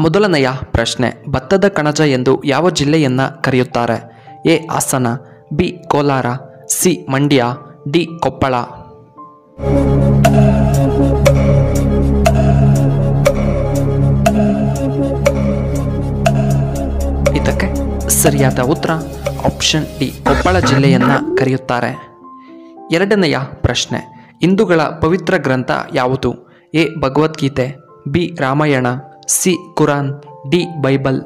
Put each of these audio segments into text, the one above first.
ಮೊದಲನೆಯ ಪ್ರಶ್ನೆ, ಭತ್ತದ ಕಣಜ ಎಂದು ಯಾವ ಜಿಲ್ಲೆಯನ್ನು ಕರೆಯುತ್ತಾರೆ? A Hassan, B Kolar, C Mandya, D Koppal. ಇದಕ್ಕೆ ಸರಿಯಾದ ಉತ್ತರ ಆಪ್ಷನ್ ಡಿ, ಕೊಪ್ಪಳ ಜಿಲ್ಲೆಯನ್ನು ಕರೆಯುತ್ತಾರೆ. ಎರಡನೆಯ ಪ್ರಶ್ನೆ, ಹಿಂದೂಗಳ ಪವಿತ್ರ ಗ್ರಂಥ ಯಾವುದು? A Bhagavad Gita, B Ramayana, C Quran, D Bible.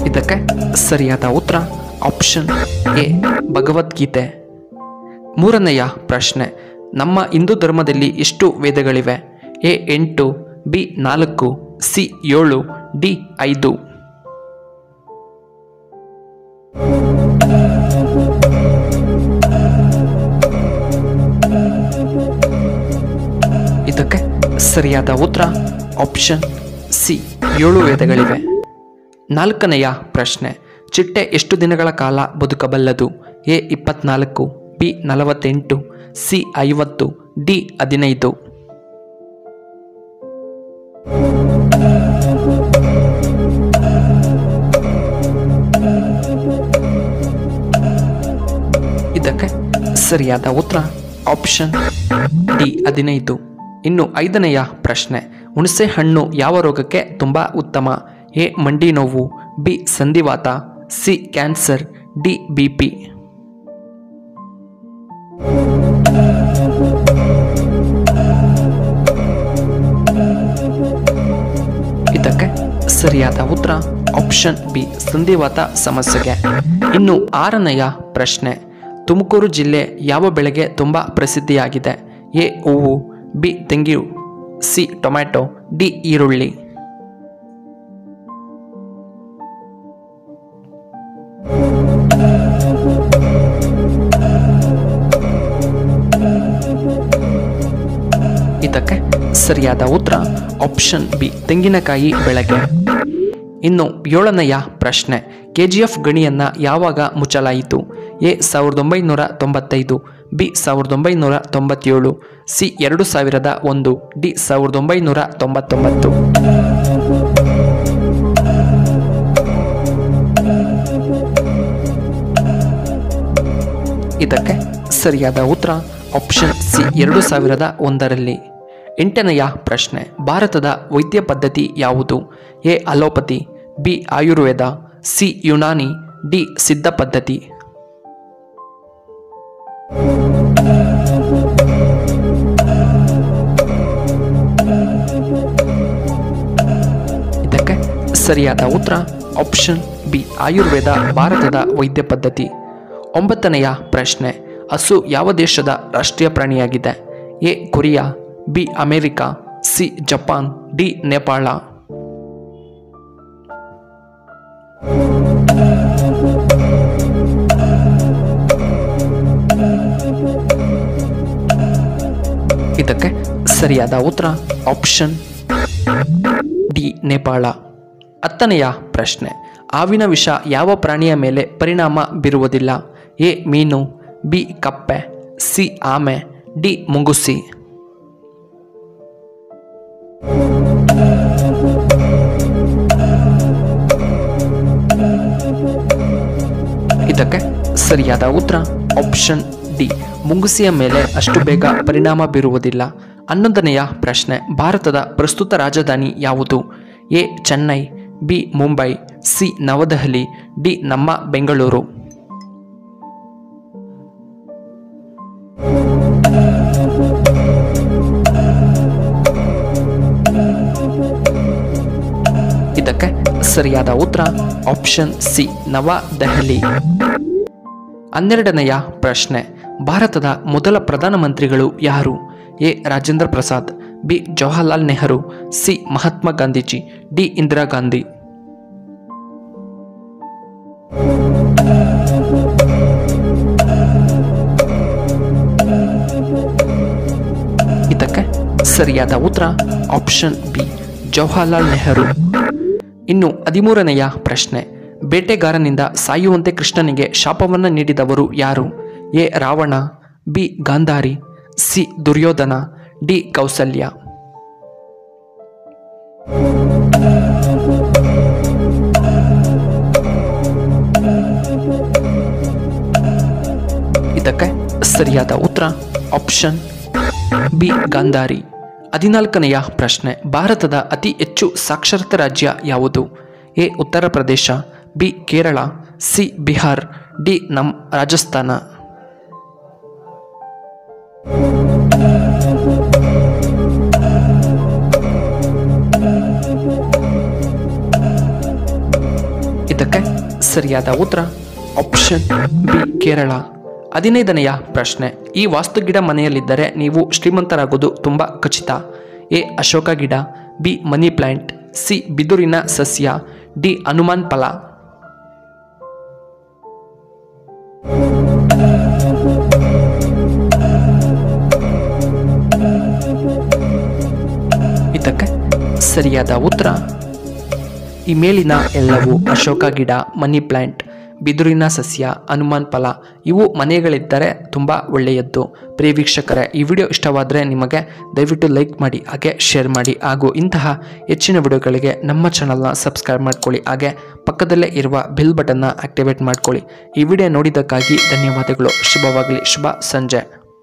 ಇದಕ್ಕೆ ಸರಿಯಾದ ಉತ್ತರ ಆಪ್ಷನ್ ಎ ಭಗವದ್ಗೀತೆ. ಮೂರನೆಯ ಪ್ರಶ್ನೆ, ನಮ್ಮ ಹಿಂದೂ ಧರ್ಮದಲ್ಲಿ ಎಷ್ಟು ವೇದಗಳಿವೆ? A 8, B 4, C 7, D 5. ಇದಕ್ಕೆ ಸರಿಯಾದ ಉತ್ತರ ಆಪ್ಷನ್ ಸಿ 7 ವೇದಗಳಿವೆ. ನಾಲ್ಕನೆಯ ಪ್ರಶ್ನೆ, ಚಿಟ್ಟೆ ಎಷ್ಟು ದಿನಗಳ ಕಾಲ ಬದುಕಬಲ್ಲದು? A 24, B 48, C 50, D 15. ಇದಕ್ಕೆ ಸರಿಯಾದ ಉತ್ತರ ಆಪ್ಷನ್ ಡಿ 15. ಇನ್ನು ಐದನೆಯ ಪ್ರಶ್ನೆ, ಹುಣಸೆ ಹಣ್ಣು ಯಾವ ರೋಗಕ್ಕೆ ತುಂಬ ಉತ್ತಮ? ಎ ಮಂಡಿ ನೋವು, ಬಿ ಸಂಧಿವಾತ, ಸಿ ಕ್ಯಾನ್ಸರ್, ಡಿ BP. ಇದಕ್ಕೆ ಸರಿಯಾದ ಉತ್ತರ ಆಪ್ಷನ್ ಬಿ, ಸಂಧಿವಾತ ಸಮಸ್ಯೆಗೆ. ಇನ್ನು ಆರನೆಯ ಪ್ರಶ್ನೆ, ತುಮಕೂರು ಜಿಲ್ಲೆ ಯಾವ ಬೆಳೆಗೆ ತುಂಬ ಪ್ರಸಿದ್ಧಿಯಾಗಿದೆ? ಎ ಹೂವು, ಬಿ ತೆಂಗು, ಸಿ ಟೊಮ್ಯಾಟೊ, ಡಿ ಈರುಳ್ಳಿ. ಇದಕ್ಕೆ ಸರಿಯಾದ ಉತ್ತರ ಆಪ್ಷನ್ ಬಿ, ತೆಂಗಿನಕಾಯಿ ಬೆಳೆಗೆ. ಇನ್ನು ಏಳನೆಯ ಪ್ರಶ್ನೆ, KGF ಗಣಿಯನ್ನು ಯಾವಾಗ ಮುಚ್ಚಲಾಯಿತು? A 1995, B 1997, C 2001, D 1999. ಇದಕ್ಕೆ ಸರಿಯಾದ ಉತ್ತರ ಆಪ್ಷನ್ ಸಿ 2001ರಲ್ಲಿ. ಎಂಟನೆಯ ಪ್ರಶ್ನೆ, ಭಾರತದ ವೈದ್ಯ ಪದ್ಧತಿ ಯಾವುದು? A allopathy, B Ayurveda, C Unani, D ಸಿದ್ಧ ಪದ್ಧತಿ. ಇದಕ್ಕೆ ಸರಿಯಾದ ಉತ್ತರ ಆಪ್ಷನ್ ಬಿ ಆಯುರ್ವೇದ ಭಾರತದ ವೈದ್ಯ ಪದ್ಧತಿ. ಒಂಬತ್ತನೆಯ ಪ್ರಶ್ನೆ, ಹಸು ಯಾವ ದೇಶದ ರಾಷ್ಟ್ರೀಯ ಪ್ರಾಣಿಯಾಗಿದೆ? A Korea, B America, C Japan, D Nepal. ಇದಕ್ಕೆ ಸರಿಯಾದ ಉತ್ತರ ಆಪ್ಷನ್ ಡಿ ನೇಪಾಳ. ಹತ್ತನೆಯ ಪ್ರಶ್ನೆ, ಹಾವಿನ ವಿಷ ಯಾವ ಪ್ರಾಣಿಯ ಮೇಲೆ ಪರಿಣಾಮ ಬೀರುವುದಿಲ್ಲ? ಎ ಮೀನು, ಬಿ ಕಪ್ಪೆ, ಸಿ ಆಮೆ, ಡಿ ಮುಂಗುಸಿ. ಇದಕ್ಕೆ ಸರಿಯಾದ ಉತ್ತರ ಆಪ್ಷನ್ ಡಿ, ಮುಂಗುಸಿಯ ಮೇಲೆ ಅಷ್ಟು ಬೇಗ ಪರಿಣಾಮ ಬೀರುವುದಿಲ್ಲ. 11ನೆಯ ಪ್ರಶ್ನೆ, ಭಾರತದ ಪ್ರಸ್ತುತ ರಾಜಧಾನಿ ಯಾವುದು? A Chennai, B Mumbai, C New Delhi, D ನಮ್ಮ ಬೆಂಗಳೂರು. ಇದಕ್ಕೆ ಸರಿಯಾದ ಉತ್ತರ ಆಪ್ಷನ್ ಸಿ ನವದೆಹಲಿ. 12ನೆಯ ಪ್ರಶ್ನೆ, ಭಾರತದ ಮೊದಲ ಪ್ರಧಾನಮಂತ್ರಿಗಳು ಯಾರು? A Rajendra Prasad, B Jawaharlal Nehru, C Mahatma Gandhiji, D Indira Gandhi. ಇದಕ್ಕೆ ಸರಿಯಾದ ಉತ್ತರ ಆಪ್ಷನ್ ಬಿ ಜವಾಹರ್ಲಾಲ್ ನೆಹರು. ಇನ್ನು 13ನೆಯ ಪ್ರಶ್ನೆ, ಬೇಟೆಗಾರನಿಂದ ಸಾಯುವಂತೆ ಕೃಷ್ಣನಿಗೆ ಶಾಪವನ್ನು ನೀಡಿದವರು ಯಾರು? A Ravana, B Gandhari, C Duryodhana, D Kausalya. ಇದಕ್ಕೆ ಸರಿಯಾದ ಉತ್ತರ ಆಪ್ಷನ್ ಬಿ ಗಾಂಧಾರಿ. 14ನೆಯ ಪ್ರಶ್ನೆ, ಭಾರತದ ಅತಿ ಹೆಚ್ಚು ಸಾಕ್ಷರತಾ ರಾಜ್ಯ ಯಾವುದು? A Uttar Pradesh, B Kerala, C Bihar, D Rajasthan. ಇದಕ್ಕೆ ಸರಿಯಾದ ಉತ್ತರ ಆಪ್ಷನ್ ಬಿ ಕೇರಳ. 15ನೆಯ ಪ್ರಶ್ನೆ, ಈ ವಾಸ್ತು ಗಿಡ ಮನೆಯಲ್ಲಿದ್ದರೆ ನೀವು ಶ್ರೀಮಂತರಾಗೋದು ತುಂಬ ಖಚಿತ. ಎ ಅಶೋಕ ಗಿಡ, ಬಿ ಮನಿ ಪ್ಲಾಂಟ್, ಸಿ ಬಿದುರಿನ ಸಸ್ಯ, ಡಿ ಹನುಮಾನ್ ಫಲ. ಇದಕ್ಕೆ ಸರಿಯಾದ ಉತ್ತರ ಈ ಮೇಲಿನ ಎಲ್ಲವೂ ಅಶೋಕ ಗಿಡ, ಮನಿ ಪ್ಲಾಂಟ್, ಬಿದುರಿನ ಸಸ್ಯ, ಹನುಮಾನ್ ಫಲ ಇವು ಮನೆಗಳಿದ್ದರೆ ತುಂಬ ಒಳ್ಳೆಯದ್ದು. ಪ್ರಿಯ ವೀಕ್ಷಕರೇ, ಈ ವಿಡಿಯೋ ಇಷ್ಟವಾದರೆ ನಿಮಗೆ ದಯವಿಟ್ಟು ಲೈಕ್ ಮಾಡಿ, ಹಾಗೆ ಶೇರ್ ಮಾಡಿ, ಹಾಗೂ ಇಂತಹ ಹೆಚ್ಚಿನ ವಿಡಿಯೋಗಳಿಗೆ ನಮ್ಮ ಚಾನಲ್ನ ಸಬ್ಸ್ಕ್ರೈಬ್ ಮಾಡ್ಕೊಳ್ಳಿ, ಹಾಗೆ ಪಕ್ಕದಲ್ಲೇ ಇರುವ ಬೆಲ್ ಬಟನ್ನ ಆಕ್ಟಿವೇಟ್ ಮಾಡ್ಕೊಳ್ಳಿ. ಈ ವಿಡಿಯೋ ನೋಡಿದ್ದಕ್ಕಾಗಿ ಧನ್ಯವಾದಗಳು. ಶುಭವಾಗಲಿ. ಶುಭ ಸಂಜೆ.